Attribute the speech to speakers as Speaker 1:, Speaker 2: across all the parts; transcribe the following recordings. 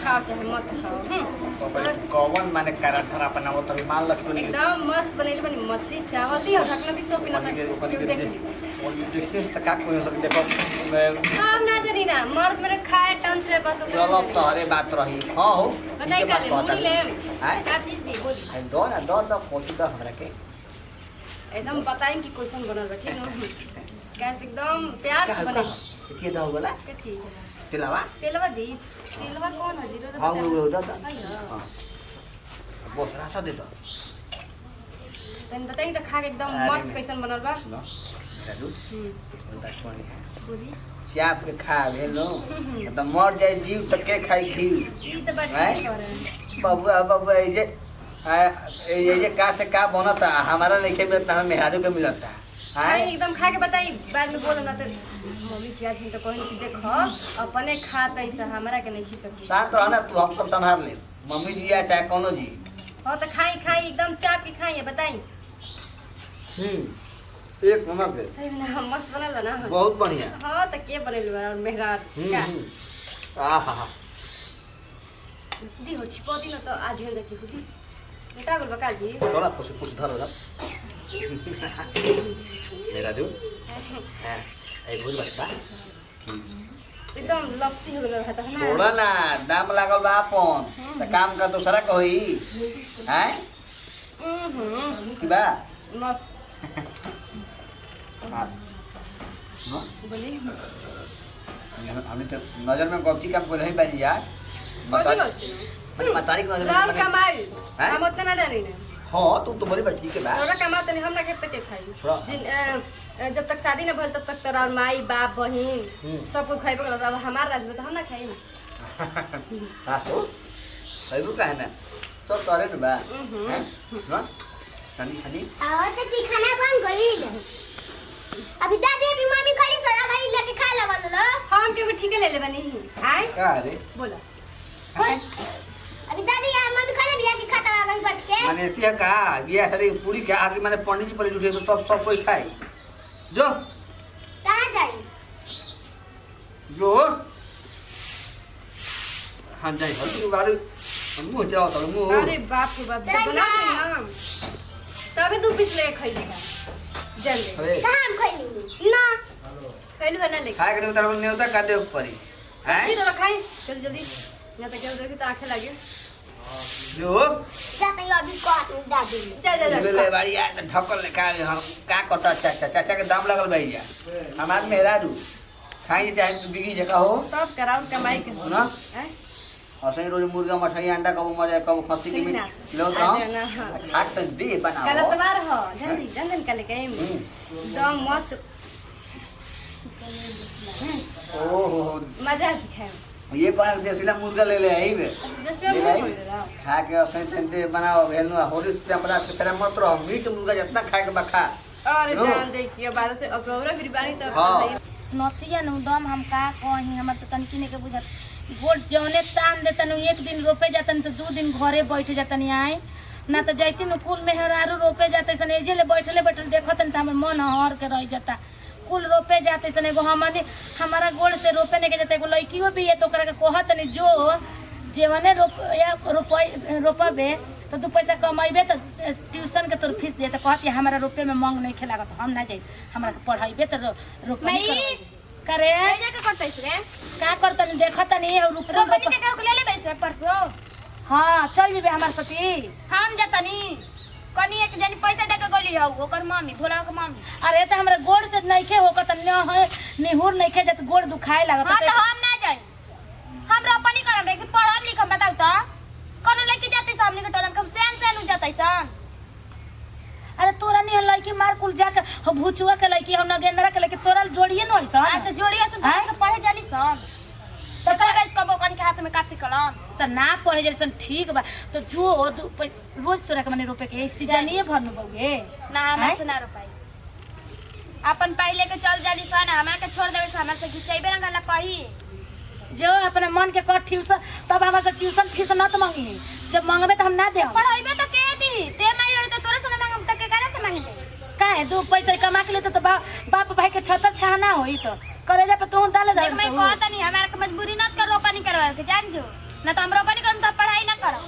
Speaker 1: खाओ चाहे मत खाओ।
Speaker 2: कौन माने करा था अपना वो तभी मान लग तो
Speaker 1: एकदम मस्त बनेली बनी मछली चावल दी और ढकना दी तो बिना क्यों देख ली
Speaker 2: और ये देखिए इसका क्या कोई हो सकता देखो
Speaker 1: हम ना जानी ना मर्द मेरे खाए टंच रे बस
Speaker 2: चलो तारे बात रही हां हो
Speaker 1: बताई का बोल ले
Speaker 2: हां
Speaker 1: का चीज दी बोल
Speaker 2: दो ना दो फोटो दो हमरा के
Speaker 1: एकदम बताई कि क्वेश्चन बनल बा ठीक न गैस एकदम प्यार से बने
Speaker 2: इतने दो बोला
Speaker 1: के चीज
Speaker 2: तिलावा
Speaker 1: तेलवा दी तेलवा कौन है जीरो
Speaker 2: हां वो दो
Speaker 1: हां
Speaker 2: बहुत रासा दे दो
Speaker 1: तन बताई त खा के एकदम मस्त कैसन बनल बा
Speaker 2: राजू बस पानी
Speaker 1: बोली
Speaker 2: चाप के खा भेलो त मर जाए जीव तक के खाई खी
Speaker 1: ई त बात ठीक करे
Speaker 2: बाबू ये जे का से का बनता हमारा नहीं मिलता हमें मेहरारू के मिलता
Speaker 1: हां एकदम खा के बताई बाद में बोलो ना तो मम्मी चिया छी तो कहनी कि देखो अपने खात ऐसा हमरा के नहीं खी सकती
Speaker 2: साथ रहना तू हम सब संभाल ले मम्मी जी या चाहे कोनो जी
Speaker 1: हां तो खाई खाई एकदम चाप के खाई बताई
Speaker 2: एक नंबर पे
Speaker 1: सही ना मस्त बनल बा ना
Speaker 2: बहुत बढ़िया
Speaker 1: हां तो के बनल बा और मेहरार का
Speaker 2: आहा
Speaker 1: दी हो छिपो दी ना तो आज हो जाती खुदी बेटा गोल बका जी
Speaker 2: थोड़ा कुछ धर ला मेरा जो हां एक भूल बता
Speaker 1: एकदम लपसी हो गेल रहता है ना
Speaker 2: थोड़ा ना दाम लागल बा अपन त काम का दूसरा कही हैं की बा
Speaker 1: न
Speaker 2: हां नो
Speaker 1: बोली
Speaker 2: हमने तो नजर में गलती काम कर रही बानी यार मतारी नजर
Speaker 1: राम
Speaker 2: में
Speaker 1: कमाई हम उतना ना जानी ना
Speaker 2: हां तू तो बड़ी बात ठीक है बा
Speaker 1: तोरा कमाते नहीं हम ना खेत के खाई जिन जब तक शादी न भइल तब तक तोरा माई बाप बहिन सबको खाइबे करत अब हमार राज में तो हम ना खाई ना
Speaker 2: हां तो खाइबो काहे ना सब तोरे न बा हैं ना सनी सनी
Speaker 3: आओ चाची खाना बन गइल अभी दादी अभी मम्मी खाली सोया गई लेके खा लगल लो
Speaker 1: हम के ठीक ले ले बनी आय
Speaker 2: का रे
Speaker 1: बोला
Speaker 3: अभी दादी यार मम्मी खाली बिया के खाता गई बैठ के
Speaker 2: माने एतिया का ये सारी पूरी के आगे माने पंडित जी पर उठे तो सब कोई खाए जो
Speaker 3: कहां जाई
Speaker 2: जो हां जाई हल्दी बारू मुंह जाओ तो मुंह
Speaker 1: अरे बाप रे बाप जब बना ना तबे दू पीस ले खाई लेगा जल
Speaker 2: अरे
Speaker 3: कहां हम खइनी
Speaker 1: ना पहले बना ले
Speaker 2: खाए के तरफ नहीं होता काटे ऊपर हैं
Speaker 1: जल्दी खाई जल्दी जल्दी या तो क्या देखी तो आंखें लगे
Speaker 2: जो
Speaker 3: जाते अभी काट दादी
Speaker 1: जा जा
Speaker 2: ले
Speaker 1: जा
Speaker 2: ले बाड़ी आ ढकल ले का हम का कटा चाचा के दाम लगल भाई जा हमार मेहरारू खाई चाहे तू बिगी जगह हो
Speaker 1: तब कराउन कमाई के
Speaker 2: ना
Speaker 1: हैं
Speaker 2: असई रोज मुर्गा मछली अंडा कब मर जाए कब खस्सी के मीट लो तो खाट तो दे बनाओ
Speaker 1: कल तबार हो जल्दी जल्दी निकाल के एकदम मस्त
Speaker 2: ओहो
Speaker 1: मजा आ खाए
Speaker 2: ये कौन देसीला मुर्गा ले ले आई बे खा के अपने तंते बनाओ भेलनो होरिस चमड़ा से तेरा मत रहो मीट मुर्गा जितना खाए के बखा
Speaker 1: अरे जान देखिए बात से अपना फिर बानी तो
Speaker 4: नतिया नु दम हम का कहीं हमर तो तनकी ने के बुझत गोट जौने तान देतन एक दिन रोपे जातन तो दो दिन घरे बैठ जातन आए ना तो जैती नु कुल मेहरारू रोपे जाते सन एजे ले बैठले बैठल देखतन त हमर मन हर के रह जाता कुल रोपे जाते सन एगो हमारा गोड़ से रोपे ने के जाते एगो लड़कियों भी है तो ओकरा के कहत नहीं जो जेवने रोपबे तो दू पैसा कमाइबे तो ट्यूशन के तोर फीस दे तो कहत हमारा रोपे में मांग नहीं खेलागत हम ना जाई हमरा के पढ़ाइबे तो रोपनी करे
Speaker 3: के करतै रे
Speaker 4: का करतनी देखतनी और रुक
Speaker 3: रोपनी के का ले ले बैसे परसो
Speaker 4: हां चल जेबे हमार साथी
Speaker 3: हम जतनी कनी एक जनी पैसा दे के गली हो ओकर मम्मी भोला के मम्मी
Speaker 4: अरे तो हमरा गोड़ से नइखे होकत न है निहुर नइखे जत गोड़ दुखाए लागत
Speaker 3: हां तो हम ना जाई हम रोपनी करम रे कि पढ़म लिखम बताऊ त कोनो लड़की जाते सामने के टोलम कब सेन उ जातै सन
Speaker 4: अरे तोरा नहीं लड़की मार कुल जाके हो भुचुआ के लड़की हम नगेंद्रा के लड़की तोरा जोड़िए न होइसन
Speaker 3: अच्छा जोड़िया से पढ़े जाली सन तो कर गइस कबो कन के हाथ में काफी कलम
Speaker 4: तो ना पढ़े जैसन ठीक बा तो जो रोज तोरा के मने रोपे के सीजनिए भरनु बउगे
Speaker 3: ना हम से ना रोपाई अपन पाई लेके चल जाली सन हमरा के छोड़ देबे से हमरा से खिचैबे ना गला कही
Speaker 4: जो अपने मन के कर ट्यूशन तब हमरा से ट्यूशन फीस न त मांगी जब मांगबे तो हम ना देम
Speaker 3: पढ़ाइबे तो के दी ते नहीं रही तो तोरे से मांगम त के करे से मांगे
Speaker 4: काहे दो पैसा कमा के लेते तो बाप भाई के छतर छाना होई तो करेजा पे तू डाले दे
Speaker 3: मैं कहता नहीं हमारे के मजबूरी न कर रोपनी करवा के जान जो ना तो हम रोपनी करम तो पढ़ाई ना करो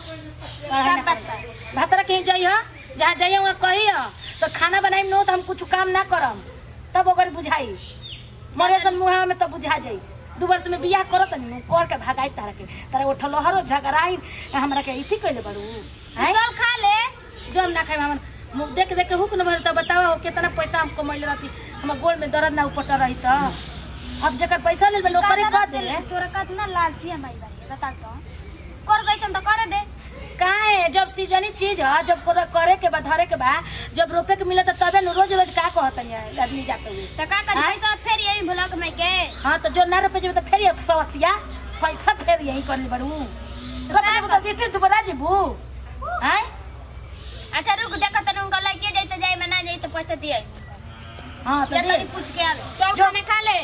Speaker 3: सब बात बा।
Speaker 4: भातरा कहीं जाइए जहाँ जाइए वहाँ कही तो खाना बनाई नो तो हम कुछ काम ना करम तब अगर बुझाई मरे सन मुहा में तब बुझा जाई 2 वर्ष में बियाह करत नहीं कर के भगाई तारा उठल हरो झगड़ाई हमरा के इथी कइले बड़ू हैं
Speaker 3: चल खा ले
Speaker 4: जो हम ना खाए हम मुंह देख देख के हुक न भर त बतावा हो कितना पैसा हम कमाइले रहती हम गोल में दर्द ना उपट रही त अब जकर पैसा ले नौकरी कर दे
Speaker 3: तोरा कितना लालची है भाई बता तो कर दैसन तो करे दे
Speaker 4: काहे जब सीजनी चीज है जब करे के बाद धरे के बाद जब रोपे के मिले तबे न रोज रोज का कहत है आदमी जाते हुए
Speaker 3: तो का कर पैसा फेर यही भुलक में के
Speaker 4: हां तो जो ना रोपे जब तो फेर एक सवतिया पैसा फेर यही करनी बड़ू रोपे जब तो देते तो बड़ा जीबू हैं
Speaker 3: अच्छा रुक देखा तने उनका लड़के जाई तो जाई में ना जाई तो पैसा दिए
Speaker 4: हां तो
Speaker 3: दे
Speaker 4: दे
Speaker 3: पूछ के आ चल खाने खा ले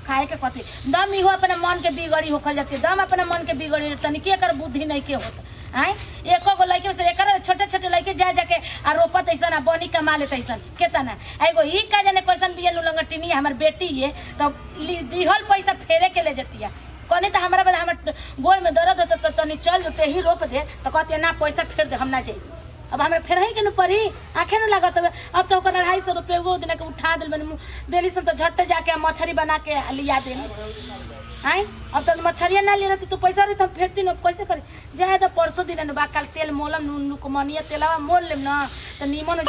Speaker 4: खाए के कथी दम इहो अपने मन के बिगड़ी होखल जाती दम अपने मन के बिगड़ी तनिके कर बुद्धि नहीं के होत हैं एको गो लड़के से एकर छोटे छोटे लड़के जा जाके आ रोपत ऐसन आ बनी कमा लेत ऐसन केतना एगो ई का जाने क्वेश्चन बिया नु लंगटिनी हमर बेटी है तब दिहल पैसा फेरे के ले जतिया कने त हमरा बद हमर गोल में दर्द होत त तनी चल जते ही रोप दे त कहते ना पैसा फेर दे हम ना जाई अब हमरा फेर ही के न परी आंखे न लागत अब तो ओकर 250 रुपए वो दिन के उठा दिल बन देली सन तो झट जाके मछरी बना के लिया दे हैं अब तो मछरिया ना ले रहती तो पैसा रही तो हम फेरती न कैसे करे जाए तो परसों दिन न बा कल तेल मोलम नून नुकमनिया तेलवा मोल लेम न तो नीमन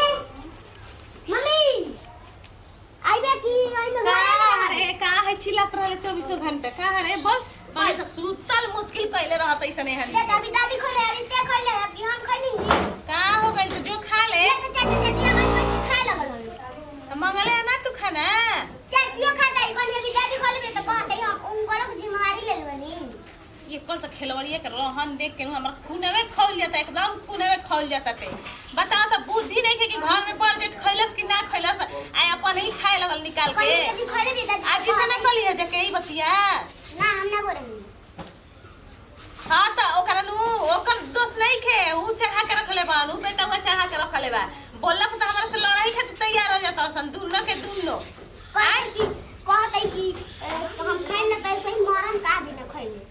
Speaker 3: मम्मी आइबे की
Speaker 5: का रे का है चिल्लात रहले 24 घंटा का रे बोल पैसा सुतल मुश्किल पहले रहत ऐसने हन
Speaker 3: ते अभी दादी खोले अभी ते खोले अभी हम खैनी
Speaker 5: का हो गइल तो जो खा ले
Speaker 3: चाची चाची हम खाए लगल
Speaker 5: मंगले है ना तू खाना
Speaker 3: चाचियो खाता है कोनी अभी दादी खोले तो कहते हम उनको लोग जिम्मेवारी ले लेबनी
Speaker 5: ये कर तो खेलवड़िए के रहन देख के हमरा खूनवे खौल जाता एकदम खूनवे खौल जाता पे बताओ तो बुद्धि नहीं है कि घर में प्रोजेक्ट खैलस कि ना खैलस आ अपन ही खाए लगल निकाल के
Speaker 3: अभी खोले भी दादी
Speaker 5: आज से ना कली है जके ई बतिया
Speaker 3: ना हम ना बोलेंगे
Speaker 5: हां तो ओकरा नु ओकर दोस्त नहीं खे ऊ चढ़ा के रखले बा ऊ बेटा वा चढ़ा के रखले बा बोलला तो हमरा से लड़ाई खातिर तैयार हो जाता सन दुनो के दुनो
Speaker 3: कहते कि हम खाए ना कैसे ही मरम का भी ना खाइले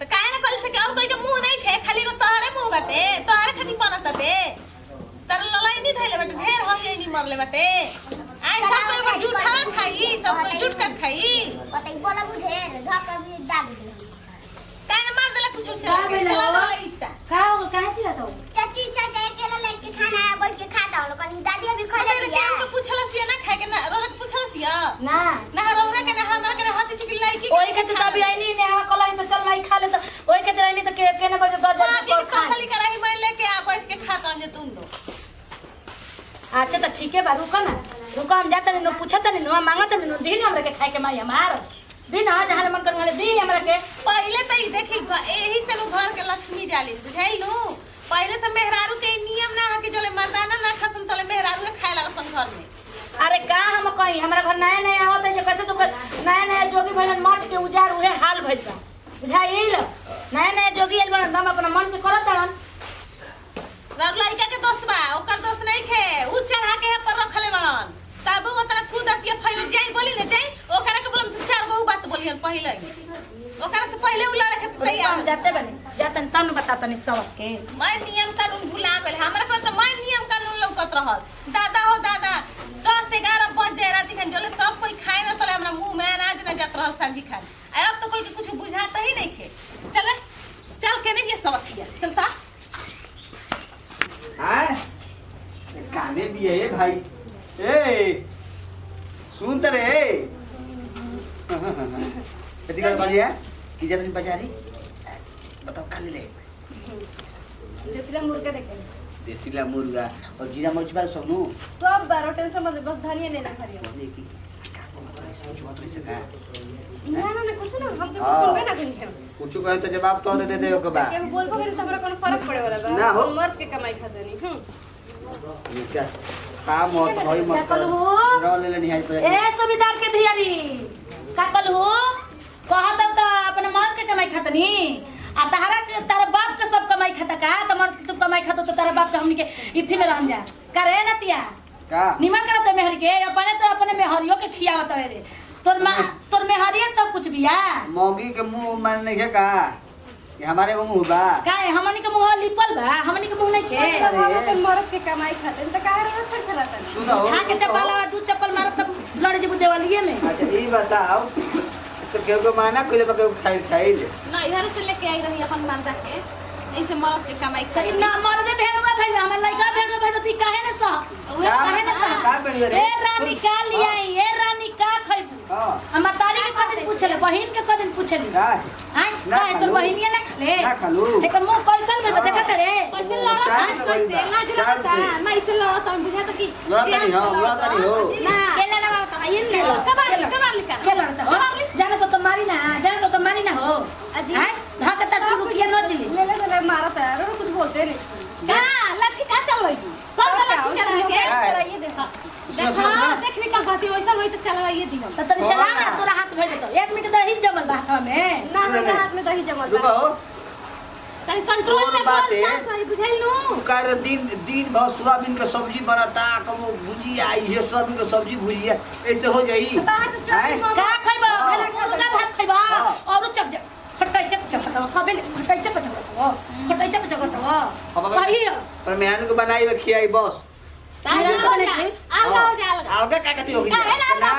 Speaker 5: तो काहे ना कल से और कोई के मुंह नहीं थे खाली को तोहरे मुंह बाटे तोहरे खाती बनत बाटे तर लड़ाई नहीं थैले बाटे ढेर हम ये नहीं मरले बाटे आई सब कोई पर झूठा खाई सब कोई झूठ कर खाई
Speaker 3: कहते बोला बुझे धक भी डाल दे
Speaker 5: काहे ना मार देला कुछ चला लइता
Speaker 4: का हो काहे चिल्ला तो
Speaker 3: चाची चाचा अकेला लेके खाना है बोल के खाता हूं कहीं दादी अभी खोले
Speaker 5: अरे
Speaker 3: दिया
Speaker 5: के पूछला सिया ना खाए के ना रोरा के पूछला सिया
Speaker 4: ना
Speaker 5: ना रोरा के ना हमरा के हाथ चुकी लाइकी
Speaker 4: ओई के तभी आइनी ने हम कलाई तो चल नहीं खा ले तो ओई के आइनी तो के ने बजे दर्द
Speaker 5: हां के कसली कराही मैं लेके आ बैठ के खाता जे तुम लोग
Speaker 4: अच्छा तो ठीक है बा रुको ना रुको हम जाते नहीं पूछत नहीं नो मांगत नहीं नो दिन हमरा के खाए के माई हमार दिन आ जहां मन करवाले दी हमरा के
Speaker 5: पहले तो ई देखी एही से नु घर के लक्ष्मी जाली बुझाइलू पहले तो मेहरारू के नियम ना है कि जोले मर्दाना ना खसन तले मेहरारू के खाए लगा सन घर में
Speaker 4: अरे का हम कहीं हमरा घर नया नया आवत है जे कैसे तो नया नया जोगी भजन मठ के उजार उहे हाल भइल बा बुझाइल नया नया जोगी आइल बन हम अपना मन के करत हन
Speaker 5: लड़का के दोस्त बा ओकर दोस्त नहीं खे उ चढ़ा के है पर रखले बड़न तब वो तरह खुद अतिया फैल जाई बोली ने जाई ओकरा के बोलम 4 गो बात बोली पहले ओकरा से पहले उ लड़े के तैयार
Speaker 4: हम जाते बने जातन तब न बतातनी सब के
Speaker 5: मैं नियम कानून भुला गेल हमरा पर तो मैं नियम कानून लौकत रहल दादा हो दादा 10-11 बज जाए रात के जोले सब कोई खाए ना तले हमरा मुंह में अनाज न जात रहल सांझी खाए अब तो कोई के कुछ बुझाता ही नहीं खे चल के नहीं ये सब किया चलता
Speaker 2: हां काने भी है भाई ए सुन त रे कति कर बढ़िया की जतन बाजारी बताओ काले ले
Speaker 1: देसीला मुर्गा देखे
Speaker 2: देसीला मुर्गा और जीरा मर्च बार सुनो
Speaker 1: सब बारो टेंशन मत बस धनिया लेना खरिया
Speaker 2: देखी का बोलत रहे सब जुआत रहे सका
Speaker 1: ना ना कुछ ना हम तो सुनबे ना कहीं
Speaker 2: कुछ कहे तो जवाब तो दे दे के बा
Speaker 1: के बोलबो करे तो हमरा कोनो फर्क पड़े वाला बा
Speaker 2: ना हो।
Speaker 1: मर्द के कमाई खाता नहीं
Speaker 2: क्या खा मत होई मत
Speaker 4: कल हो
Speaker 2: रह ले ले निहाई पे
Speaker 4: ए सुविधार के धियारी का कल हो कहत त अपने मर्द के कमाई खतनी आ तहरा के तारे बाप के सब कमाई खाता का त मर्द के तू कमाई खातो तो तारे बाप के हमनी के इथि में रहन जा करे नतिया
Speaker 2: का
Speaker 4: निमन करत मेहर के अपने मेहरियो के खियावत है रे तोर मेहरिया सब कुछ बिया
Speaker 2: मौगी के मुंह मान नहीं है का ये हमारे वो मुंह बा
Speaker 4: काहे हमनी के मुंह लिपल बा हमनी के मुंह नहीं के
Speaker 1: मतलब हम अपन मरद के कमाई खाते हैं तो काहे रोज छल छलाता
Speaker 2: सुनो
Speaker 4: खा के चपाला दू चप्पल मारत तब लड़ जेबू देवालिए में
Speaker 2: अच्छा ये बताओ तो केहू को माना कोई लोग केहू खाई ले
Speaker 5: ना इधर से लेके आई रही अपन मानता के ऐसे मरद के कमाई
Speaker 4: तो
Speaker 5: कर
Speaker 4: ना मरदे भेड़ुआ भइल हमर लइका भेड़ुआ भेड़ती काहे न सह काहे न सह
Speaker 2: का बढ़िया रे
Speaker 4: ए रानी का लियाई ए रानी का खइबू
Speaker 2: हां
Speaker 4: हम तारी के कदिन पूछले बहिन के कदिन पूछली
Speaker 2: का
Speaker 4: हां
Speaker 2: ना
Speaker 4: काहे तोर
Speaker 2: खालू।
Speaker 4: बहिनिया ना खले
Speaker 2: ना खालू।
Speaker 4: एकर मुंह कैसन में देखत रे
Speaker 5: कैसे
Speaker 2: ओ,
Speaker 5: लड़ा
Speaker 2: चार से
Speaker 5: कैसे
Speaker 2: बड़ी
Speaker 5: लाज
Speaker 2: चार
Speaker 5: लगता
Speaker 2: से।
Speaker 5: ना इसे लड़ा तो बुझाता कि
Speaker 2: लड़ता नहीं हो लड़ता नहीं हो
Speaker 5: ना
Speaker 3: केला ना बाबा तो ये ना
Speaker 5: कबार लिखा
Speaker 4: के लड़ता हो जाने तो तुम्हारी ना जाने तो तुम्हारी ना हो
Speaker 1: अजी।
Speaker 4: हैं धाक तक चुरुकिया नोचली
Speaker 1: ले ले मारत है रो कुछ बोलते नहीं
Speaker 5: का लाठी का चलबै तू कौन सा लाठी चला के
Speaker 1: चलाइए देखा
Speaker 5: देखा देखबी का बात वैसा होई तो चलवाइए दी हम
Speaker 4: तो तनी चला ना तोरा हाथ भेड़ तो एक मिनट दही जमल बा हाथ में
Speaker 1: ना हमरा हाथ में दही जमल
Speaker 2: रुको हो
Speaker 5: तनी कंट्रोल
Speaker 2: और
Speaker 5: में
Speaker 2: बात
Speaker 5: बोल
Speaker 2: है।
Speaker 5: सास नहीं बुझाइलू
Speaker 2: कर दिन भर सोयाबीन के सब्जी बनता कबो भुजिया ये सोयाबीन के सब्जी भुजिया ऐसे हो जाई
Speaker 1: बाहर से चल
Speaker 2: हैं?
Speaker 4: का खइबा मुर्गा भात खइबा
Speaker 2: हाँ।
Speaker 4: और चप जा खटाई चप चप तो खाबे खटाई चप चप तो खटाई चप चप तो वही
Speaker 2: पर मेहनत को बनाई व खियाई बस
Speaker 5: ताजा
Speaker 4: मेरा बने के?
Speaker 5: आगा हो जा अलग
Speaker 2: अलगा का कहती होगी ना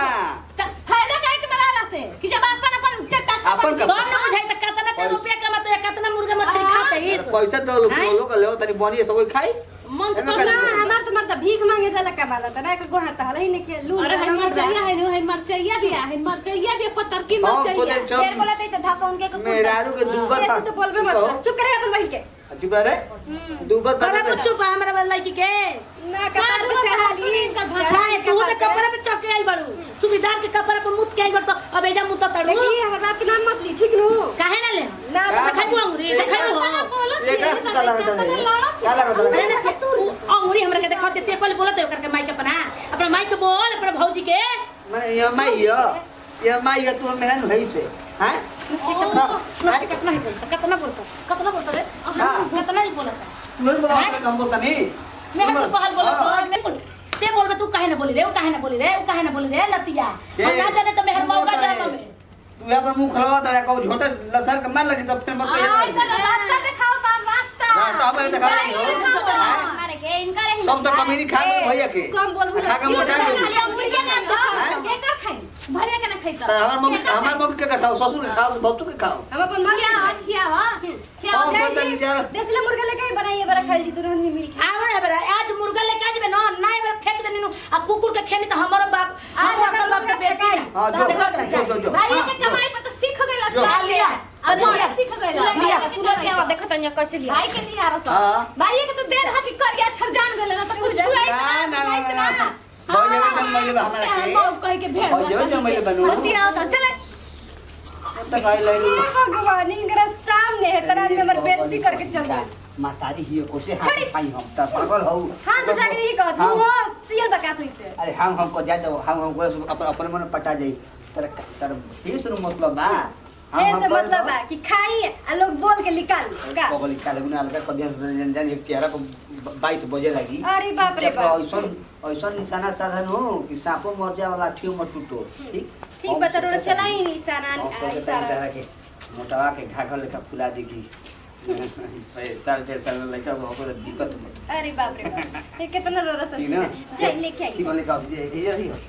Speaker 5: फायदा काहे के मराला से कि जब अपन चट्टा
Speaker 2: अपन का
Speaker 4: दोन न बुझाई त कितना रुपया कमाते कितना मुर्गा मछली खाते ही
Speaker 2: पैसा तो लोग ले तनी बनी सब खाई
Speaker 5: मन
Speaker 2: एमे
Speaker 5: पर
Speaker 2: का
Speaker 1: ना हमार तो मरता भीख मांगे जाला कमाला त ना के गोहा त हलै ने के लू
Speaker 5: अरे है मरचैया है मरचैया भी है मरचैया भी पत्थर की
Speaker 2: हम
Speaker 5: मरचैया
Speaker 2: सोचे
Speaker 3: देर
Speaker 2: चल
Speaker 3: बोला तो धक्का उनके को
Speaker 2: मेरारू के दूबर
Speaker 1: तू तो बोलबे मत चुप करे अपन बहन के
Speaker 2: चुप रे दूबर
Speaker 4: करे मुच्चू पा हमरा लड़की के
Speaker 1: ना कपार पे चढ़ा ली
Speaker 4: चढ़ाए तू तो कपड़ा पे चौके आई बड़ू सुविधार के कपड़ा पे मुत के आई बड़ तो अब एजा मुत तड़ू
Speaker 1: देखी हमर बाप के नाम मत ली ठीक नु
Speaker 4: काहे ना ले
Speaker 1: ना
Speaker 4: देखाबू अंगुरी देखाबू
Speaker 2: ये का काला काला
Speaker 4: अंगुरी हमरा के देखा देते पहले बोलत ओकर के माई के अपना माई के बोल अपना भौजी के
Speaker 2: माने ये माई है तू मेहनत है से हैं
Speaker 4: कितना ही बोलता कितना बोलता रे कितना ही बोलता
Speaker 2: तुम बोला हम बोलता नहीं
Speaker 4: मैं हम पहल बोलत मैं बोल ते बोल तू काहे ना बोली रे वो काहे ना बोली रे वो काहे ना बोली रे लतिया हम ना जाने तो मेहर मौका जानो में
Speaker 2: तू यहाँ पर मुंह खड़वा था को झोटे लसर के मार लगी तब फिर मत
Speaker 5: ऐसा रास्ता दिखाओ ता रास्ता
Speaker 2: तो हमें दिखा रही हो
Speaker 3: मारे के इनका रही
Speaker 2: सब तो कमी नहीं खा दो भैया के
Speaker 1: कम बोलबू
Speaker 2: खा के मोटा दो
Speaker 3: खाली मुर्गा ना देखो
Speaker 5: के का खाई भैया के ना खाई तो
Speaker 2: हमार मम्मी के खाओ ससुर के खाओ बच्चों के खाओ
Speaker 1: हम अपन मन
Speaker 5: क्या
Speaker 2: और सब जल्दी जा
Speaker 1: देसी मुर्गा लेके ही बनाइए बड़ा खाई जी तुरंत में मिल के
Speaker 4: आवे ना बरा आज मुर्गा लेके आजबे ना ना बरा फेंक देनी नु आ कुकुर के खेनी तो हमरो बाप आज सब बाप के बेटा
Speaker 2: हां जो
Speaker 5: भैया के कमाई पर तो सीख गइला
Speaker 1: जो।
Speaker 5: चाल लिया अब भैया सीख गइला
Speaker 1: लिया फूल के आवा देखत तनिया कैसे लिया
Speaker 5: भाई के नहीं आ रहा
Speaker 2: हां
Speaker 5: तो भाई के तो देर हाथी कर या छर जान गइल ना तो कुछ छुआई
Speaker 2: ना भैया के जन्म ले हमारा के
Speaker 5: कह के भेड़
Speaker 2: भैया के जन्म ले बनू
Speaker 5: बत्ती आओ तो चले
Speaker 2: तब भाई ले
Speaker 1: हे भगवान इनकरा सामने है तरह में हमर बेइज्जती करके चल गए
Speaker 2: मातारी ही कोसे हाथ पाई हम त पागल हो
Speaker 1: हां उठा के ये कहत
Speaker 2: हाँ।
Speaker 1: वो सियल बका सोई से
Speaker 2: अरे हम को जा दो हम को अपने मन पटा जाई तर तीस नु मतलब बा
Speaker 1: ऐसे मतलब है कि खाई आ लोग बोल के निकाल का
Speaker 2: कोगली काले गुना अलग कर दिया जन एक चेहरा को 22 बजे लगी
Speaker 1: अरे बाप रे बाप
Speaker 2: ऐसा निशाना साधन हो कि सांपो मर जाए वाला ठियो मत टूटो
Speaker 1: ठीक बता रोड चलाई निशाना इशारा
Speaker 2: के मोटावा के घाघर लेकर फुला देगी साल डेढ़ साल में लड़का को दिक्कत मत
Speaker 1: अरे बाप रे बाप ये कितना रोरा सच
Speaker 2: ठीक ना
Speaker 1: है चल लेके आई
Speaker 2: ठीक लेकर ये रही हो